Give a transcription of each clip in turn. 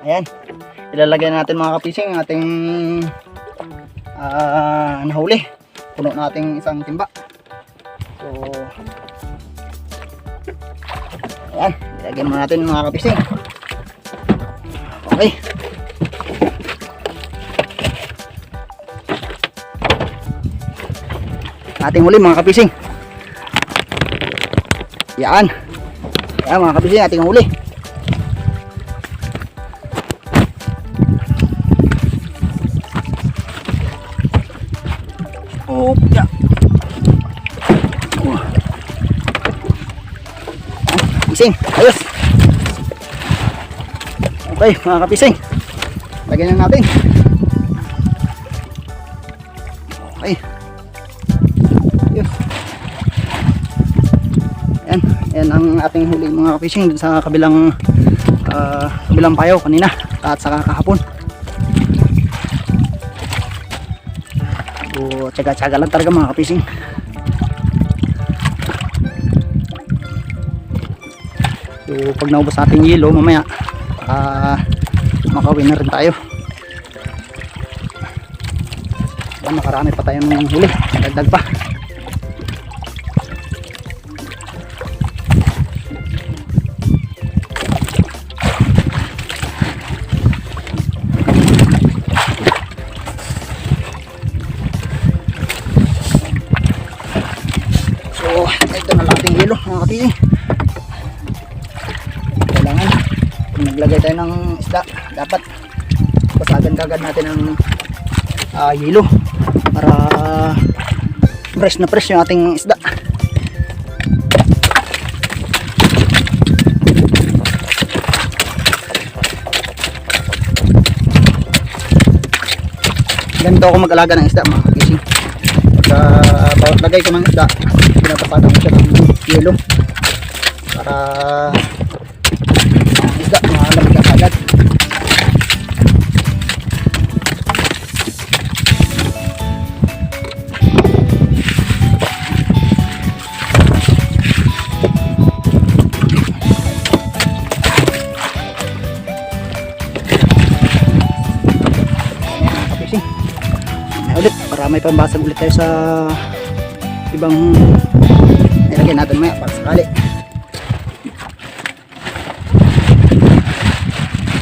Ayan, ilalagay natin mga kapising ang ating nahuli. Puno nating isang timba. So ayan, ilagyan mo natin mga kapising. Okay, ating huli mga kapising. Yan. Yan mga kapising, ating huli. Oh, ya. Kapising, ayos. Okay mga kapising, lagyan na natin. Okay. Ayos. Yan ang ating huli mga kapising sa kabilang payaw kanina at saka kahapon. So tsaga-tsaga lang talaga mga kapising. So pag naubos natin yelo mamaya makawin na rin tayo. Makarami pa tayong huli, dagdag pa. So ito na lang ating yelo mga kapising. Kailangan kung naglagay tayo ng isda, dapat basagan kagad natin ang yelo para fresh na fresh yung ating isda. Ganito ako mag-alaga ng isda mga kapising. Pagka bawat lagay ko ng isda, pinapapatan ko siya ng yelo para ang isda makalamig agad. Ulit para may pambasag ulit tayo sa ibang nilagyan natin maya para sakali.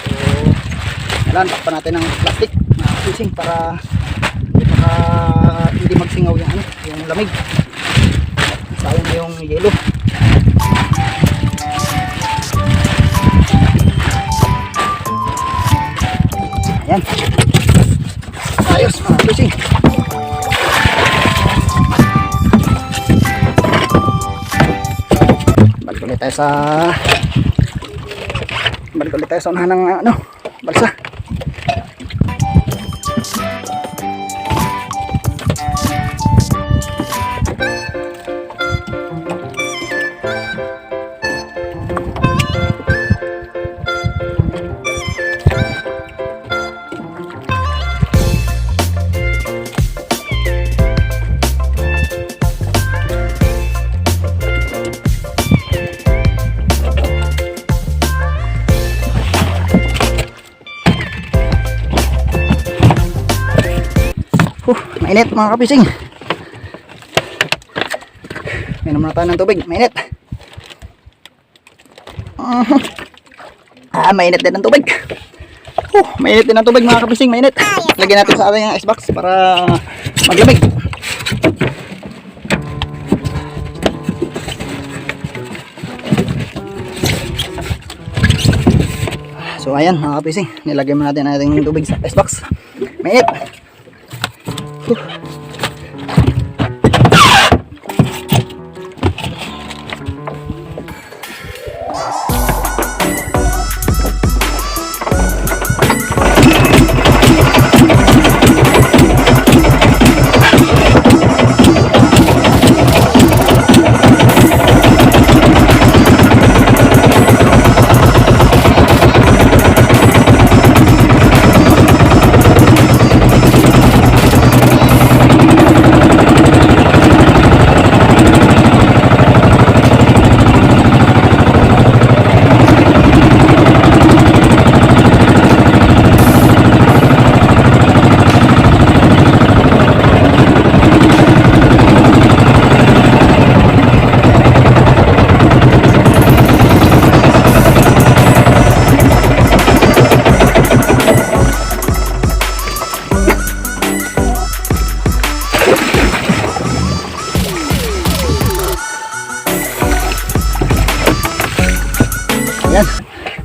So kailangan takpan natin ng plastic na fishing para hindi magsingaw yung lamig. Sayang na yung yelo. Ayan, ayos mga fishing. Balik ulit tayo sa unahan ng balsa. Mainit mga kapising. Minom na tayo ng tubig. Mainit. Mainit din ng tubig. Mainit din ng tubig mga kapising. Mainit. Lagyan natin sa ating icebox para maglamig. So ayan mga kapising, nilagyan mo natin ang ating tubig sa icebox. Mainit.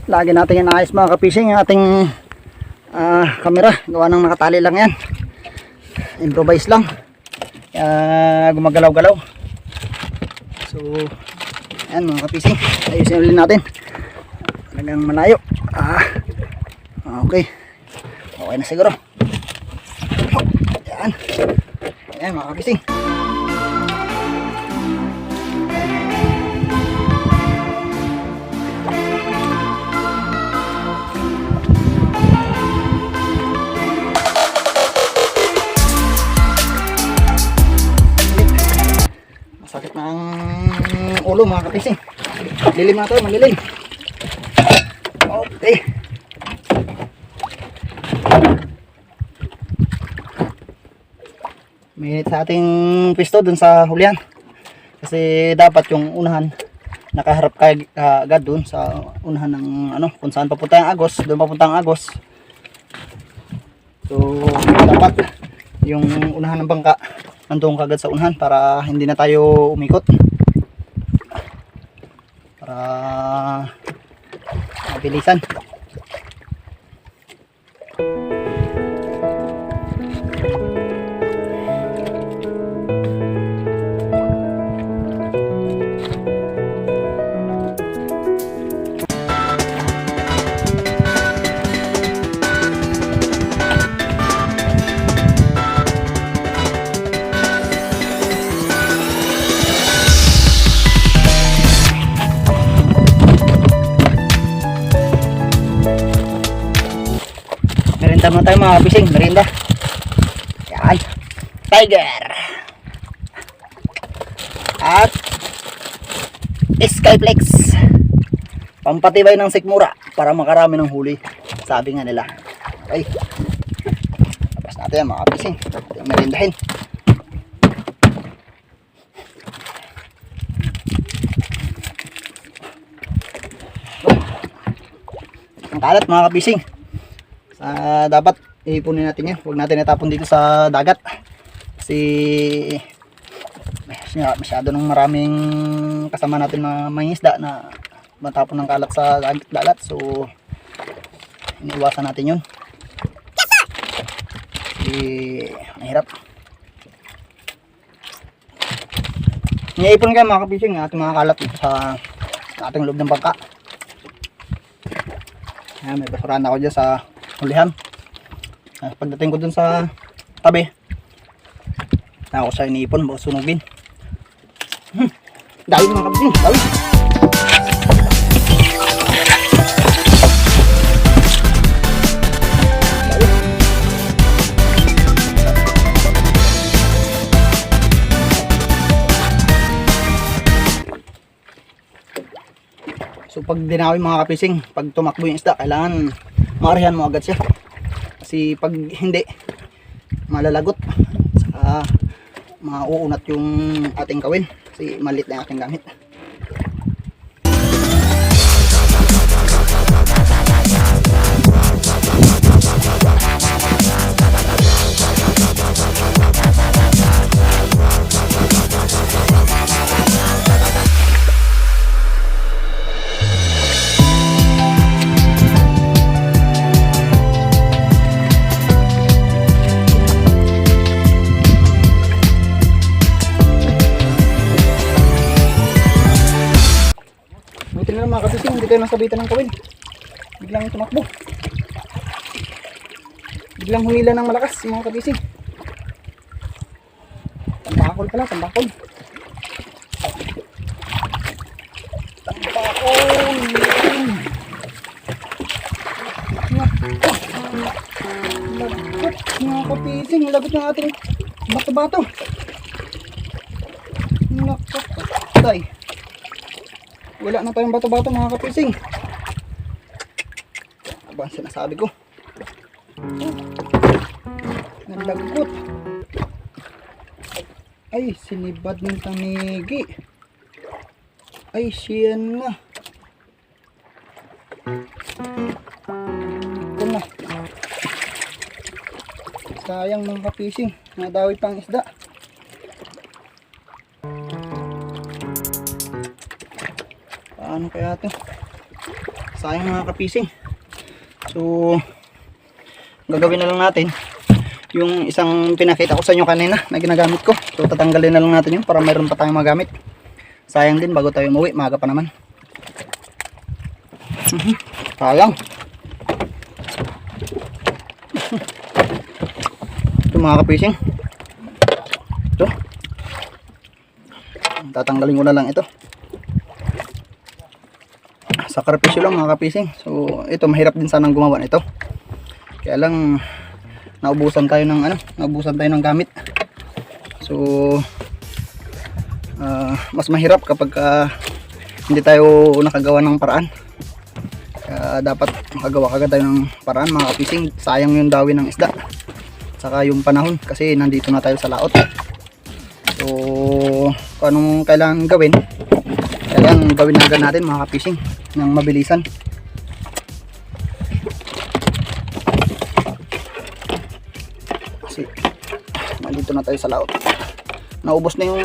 Lagi natin inaayos mga kapising yung ating camera. Gawa ng nakatali lang yan. Improvise lang. Gumagalaw-galaw. So, ayan mga kapising. Ayusin ulit natin. Talagang malayo. Okay. Okay na siguro. Ayan. Ayan mga kapising. Masakit na ang ulo mga kapising. Lilim na ito, malilim. Okay. Minit sa ating pisto dun sa hulihan. Kasi dapat yung unahan nakaharap ka agad dun sa unahan ng kung saan papunta yung agos, doon papunta ang agos. So dapat yung unahan ng bangka nandun kagad sa unahan para hindi na tayo umikot. Para mabilisan. Merienda muna tayo mga kapising, merienda. Yan, Tiger at Skyflex, pampatibay ng sikmura para makarami ng huli, sabi nga nila. Okay, tapos natin yan mga kapising, ating merindahin. Ang kalat mga kapising. Dapat ipunin natin yan. Huwag natin itapon dito sa dagat. Kasi masyado nang maraming kasama natin na mangingisda na matapon ng kalat sa dagat. So iniiwasan natin yun. Kasi mahirap. Iipon kayo mga kapising ating mga kalat dito sa ating loob ng bangka. Ayan, may basurahan ako dyan sa hulihan. Pagdating ko dun sa tabi, ako sa iniipon, baka sunugin. Dahil mga kapising, dahil. So pag dinawi mga kapising, pag tumakbo yung isda, kailangan maarihan mo agad siya. Kasi pag hindi, malalagot. Saka mauunat yung ating kawin. Kasi maliit na yung ating gamit. Buti na lang mga kapising, hindi kayo nasabitan ng kawin. Biglang tumakbo. Biglang humila ng malakas mga kapising. Tambakol pala, tambakol. Tambakol! Lagot mga kapising, lagot ng ating bato-bato. Nakakatay. Wala na tayong bato-bato mga kapising. Aba ang sinasabi ko. Nalagot. Ay, sinibad ng tamigi. Ay, siya na. Ito na. Sayang mga kapising. Nadawi pang isda. Paano kaya ito? sayang mga kapising. So gagawin na lang natin yung isang pinakita ko sa inyo kanina na ginagamit ko. So tatanggalin na lang natin yun para mayroon pa tayong magamit. Sayang din bago tayo umuwi, maaga pa naman. Sayang. Ito mga kapising. Ito. Tatanggalin ko na lang ito. Sakripisyo lang mga kapising. So ito mahirap din sanang gumawa nito. Kaya lang naubusan tayo ng gamit. So mas mahirap kapag hindi tayo nakagawa ng paraan. Kaya dapat makagawa kagad tayo ng paraan mga kapising. Sayang yung dawin ng isda, saka yung panahon kasi nandito na tayo sa laot. So kung anong kailangan gawin na agad natin mga kapising ng mabilisan. Kasi nandito na tayo sa laot. Naubos na yung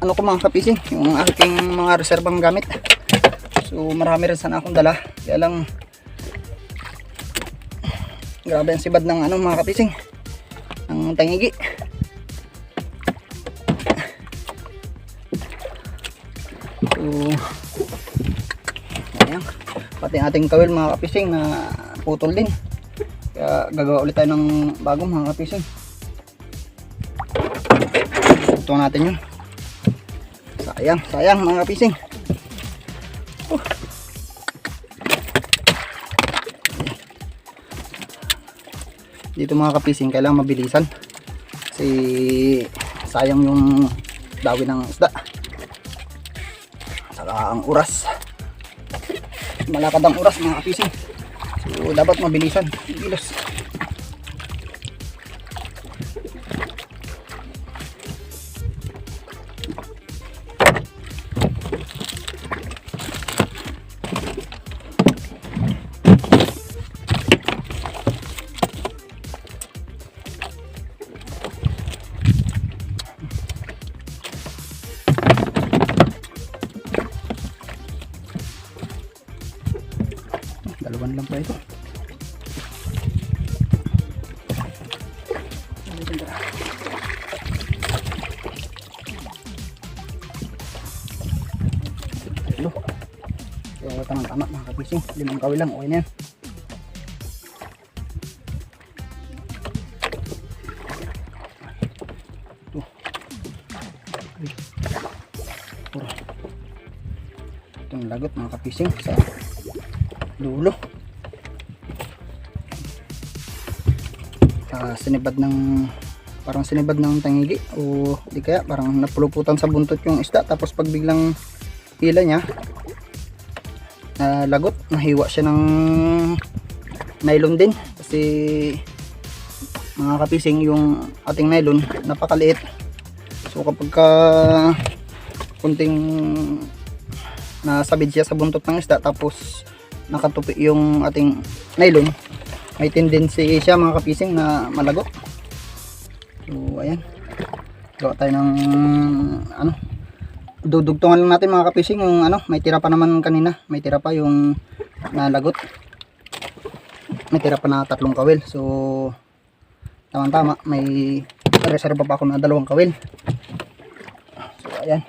ano ko mga kapising, yung aking mga reserbang gamit. So marami rin sana akong dala, kaya lang grabe ang sibad ng mga kapising, ng tangigi. So ayan, pati ating kawil mga kapising na putol din, kaya gagawa ulit tayo ng bagong mga kapising. Ito natin yun. Sayang mga kapising. Dito mga kapising kailangan mabilisan kasi sayang yung dawin ng isda, saka ang oras, malakad ang oras mga kapising. So dapat mabilisan, bilos. Dalawan lang pa ito. Ito. Kaya tama mga kapising. 5 kawil lang. Okay na yan. Ito. Itong lagot mga kapising sa dulo. Sinibad ng parang sinibad ng tangigi, o di kaya parang napuluputan sa buntot yung isda, tapos pag biglang hila niya lagot, nahiwa siya ng nylon din kasi mga kapising yung ating nylon napakaliit. So kapag kunting nasabid siya sa buntot ng isda tapos nakatupi yung ating nylon, may tendency siya mga kapising na malagot. So ayan, gawa tayo ng dudugtungan lang natin mga kapising yung may tira pa naman kanina, may tira pa yung nalagot, may tira pa na 3 kawil. So tama, may reserva pa ako na 2 kawil. So ayan,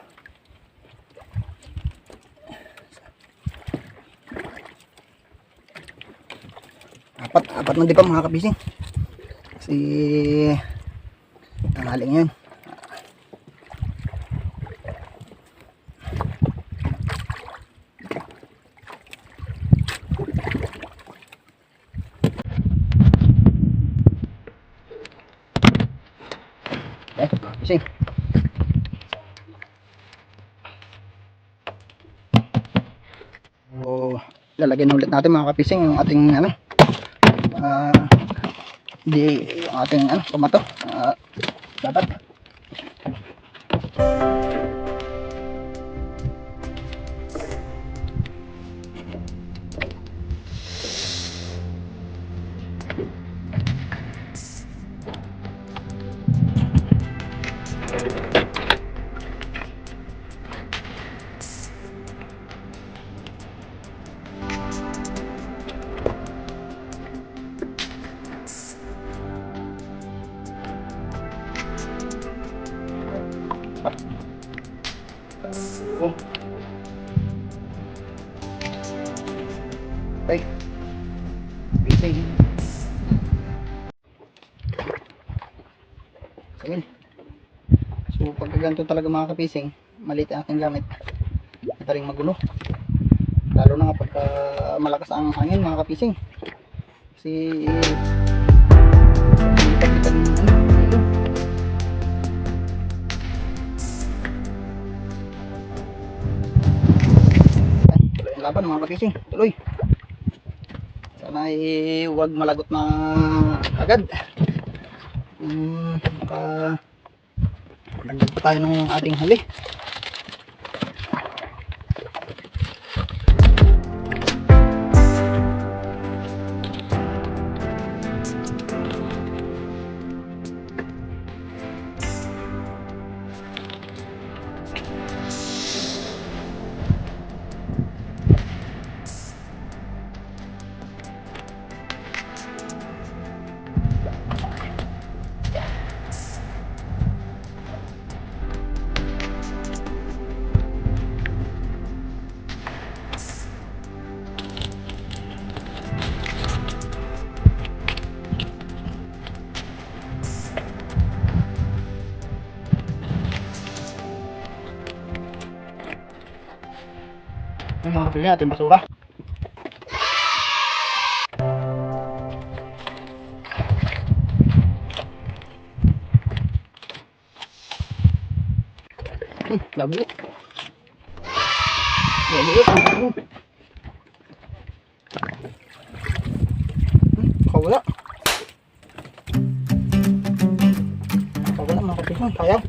apat na di pa mga kapising kasi tanghaling yun. Kapising, so lalagyan na ulit natin mga kapising yung ating yung ating tomato, dapat Oh. Okay. Fishing. Ayun. So pagka ganito talaga mga kapising, maliit ang aking gamit. Madaling magulo. Lalo na kapag malakas ang hangin mga kapising. Kasi ipagitan ng ano, ilog. Tuloy ang laban mga kapising. Tuloy. Sana ay huwag malagot na agad. Baka dagdag pa tayo ng ating huli. Yung mga kapili natin basura. Labi. Labi. Kawala. Kawala mga kapili. Sayang.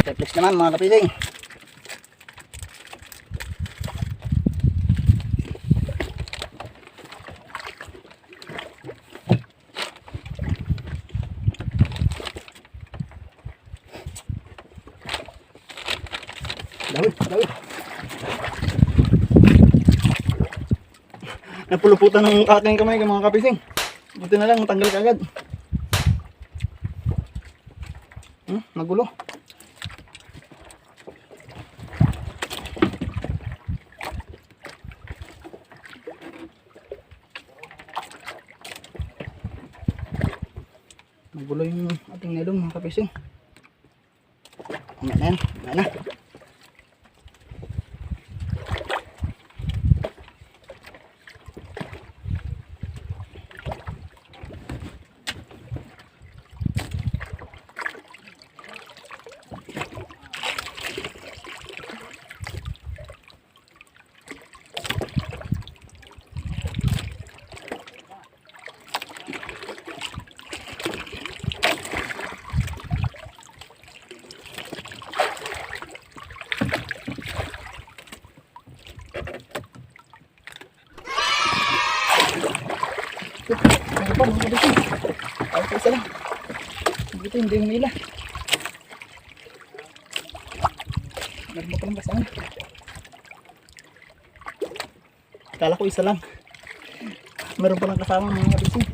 Reflex naman mga kapiling. Dami. Napuluputan ng aking kamay mga kapising. Buti na lang tanggal kagad. Nagulo. Nagulo yung ating nilong mga kapising. Ayan na. Meron pa mga kabising. Ay, isa lang. Dito hindi humila. Meron pa palang kasama. Kala ko isa lang. Meron palang kasama mga kabising.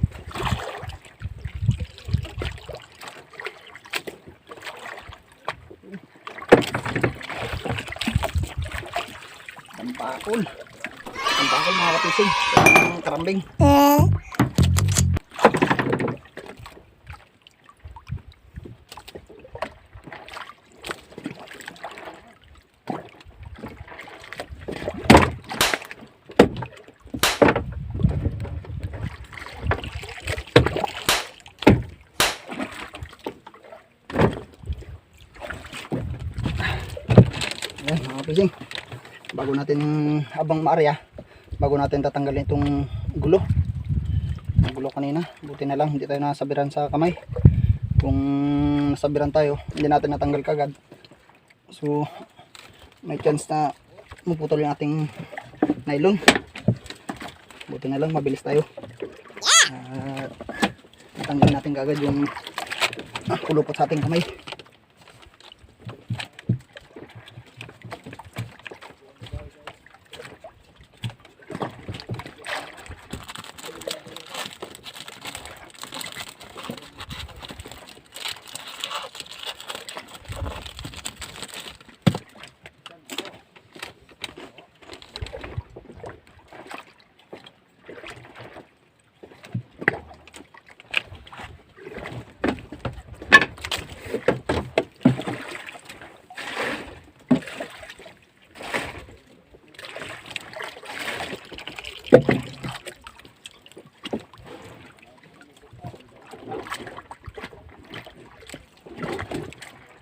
Tampakol. Tampakol mga kabising. Karambing. Ayan mga kapusing, bago natin habang maarya, bago natin tatanggalin itong gulo. Ang gulo kanina, buti na lang hindi tayo nasabiran sa kamay. Kung nasabiran tayo, hindi natin natanggal kagad. So may chance na maputol yung ating nylon. Buti na lang mabilis tayo. Natanggal natin kagad yung kulupot sa ating kamay.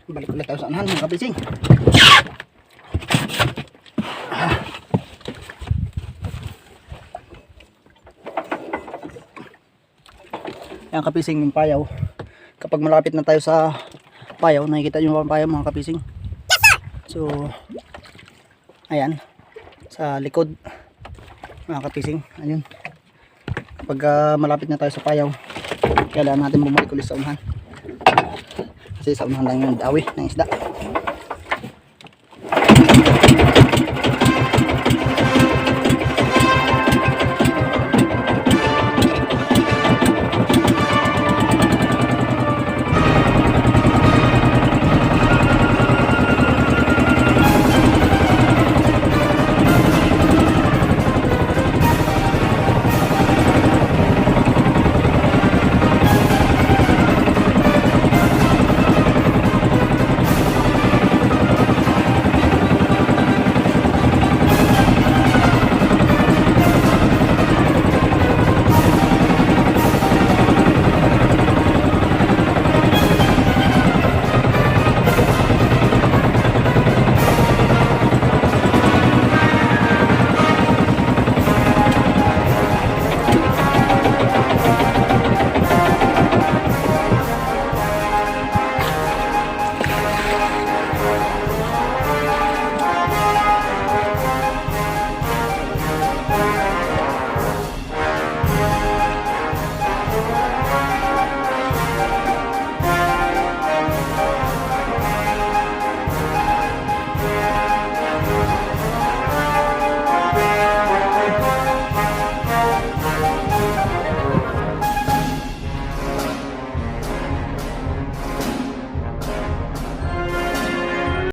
Balik ulit tayo sa unahan mga kapising. Yan kapising yung payaw. Kapag malapit na tayo sa payaw, nakikita nyo yung payaw mga kapising. So ayan, sa likod mga kapising, ayun. Kapag malapit na tayo sa payaw, kailangan natin bumalik ulit sa unahan. Kasi sa unahan lang yung dawi ng isda.